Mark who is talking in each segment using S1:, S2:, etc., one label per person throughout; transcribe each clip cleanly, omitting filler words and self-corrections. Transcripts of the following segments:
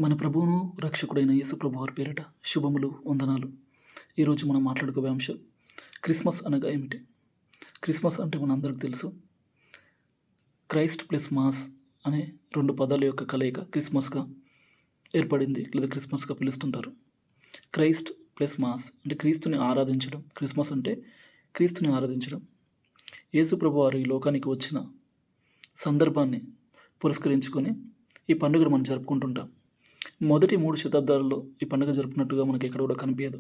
S1: మన ప్రభువును రక్షకుడైన యేసు ప్రభు వారి పేరిట శుభములు వందనాలు. ఈరోజు మనం మాట్లాడుకోబోయే అంశం క్రిస్మస్ అనగా ఏమిటి? క్రిస్మస్ అంటే మనందరికీ తెలుసు. క్రైస్ట్ ప్లస్ మాస్ అనే రెండు పదాల యొక్క కలయిక క్రిస్మస్గా ఏర్పడింది, లేదా క్రిస్మస్గా పిలుస్తుంటారు. క్రైస్ట్ ప్లస్ మాస్ అంటే క్రీస్తుని ఆరాధించడం. క్రిస్మస్ అంటే క్రీస్తుని ఆరాధించడం. యేసు ప్రభు వారు ఈ లోకానికి వచ్చిన సందర్భాన్ని పురస్కరించుకొని ఈ పండుగను మనం జరుపుకుంటుంటాం. మొదటి 3 శతాబ్దాలలో ఈ పండుగ జరుపుకున్నట్టుగా మనకి ఎక్కడ కూడా కనిపించదు.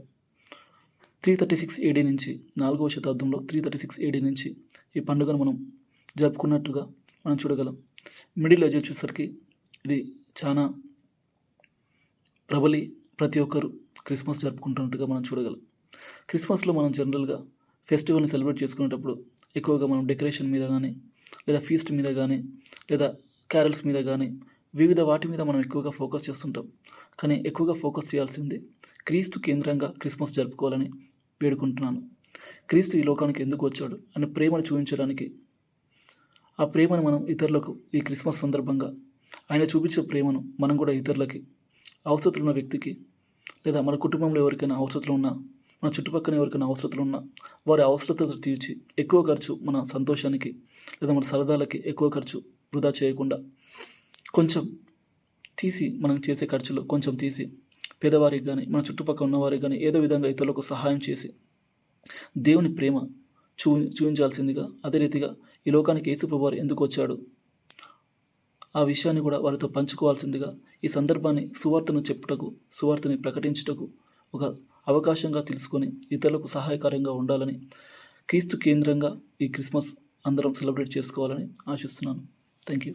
S1: 336 AD నుంచి 4వ శతాబ్దంలో 336 AD నుంచి ఈ పండుగను మనం జరుపుకున్నట్టుగా మనం చూడగలం. మిడిల్ ఏజ్ వచ్చేసరికి ఇది చాలా ప్రబలి ప్రతి ఒక్కరు క్రిస్మస్ జరుపుకుంటున్నట్టుగా మనం చూడగలం. క్రిస్మస్లో మనం జనరల్గా ఫెస్టివల్ని సెలబ్రేట్ చేసుకునేటప్పుడు ఎక్కువగా మనం డెకరేషన్ మీద కానీ, లేదా ఫీస్ట్ మీద కానీ, లేదా క్యారల్స్ మీద కానీ, వివిధ వాటి మీద మనం ఎక్కువగా ఫోకస్ చేస్తుంటాం. కానీ ఎక్కువగా ఫోకస్ చేయాల్సింది క్రీస్తు కేంద్రంగా క్రిస్మస్ జరుపుకోవాలని వేడుకుంటున్నాను. క్రీస్తు ఈ లోకానికి ఎందుకు వచ్చాడు అనే ప్రేమను చూపించడానికి, ఆ ప్రేమను మనం ఇతరులకు ఈ క్రిస్మస్ సందర్భంగా ఆయన చూపించే ప్రేమను మనం కూడా ఇతరులకి, అవసరతలు ఉన్న వ్యక్తికి, లేదా మన కుటుంబంలో ఎవరికైనా అవసరతలు ఉన్నా, మన చుట్టుపక్కల ఎవరికైనా అవసరతలు ఉన్నా వారి అవసరతలు తీర్చి ఎక్కువ ఖర్చు మన సంతోషానికి లేదా మన సరదాలకి ఎక్కువ ఖర్చు వృధా చేయకుండా కొంచెం తీసి, మనం చేసే ఖర్చులో కొంచెం తీసి పేదవారికి కానీ, మన చుట్టుపక్కల ఉన్నవారికి కానీ ఏదో విధంగా ఇతరులకు సహాయం చేసి దేవుని ప్రేమ చూపించాల్సిందిగా, అదే రీతిగా ఈ లోకానికి యేసు ప్రభువు వారు ఎందుకు వచ్చాడు ఆ విషయాన్ని కూడా వారితో పంచుకోవాల్సిందిగా ఈ సందర్భాన్ని సువార్తను చెప్పుటకు, సువార్తని ప్రకటించుటకు ఒక అవకాశంగా తెలుసుకొని ఇతరులకు సహాయకరంగా ఉండాలని, క్రీస్తు కేంద్రంగా ఈ క్రిస్మస్ అందరం సెలబ్రేట్ చేసుకోవాలని ఆశిస్తున్నాను. Thank you.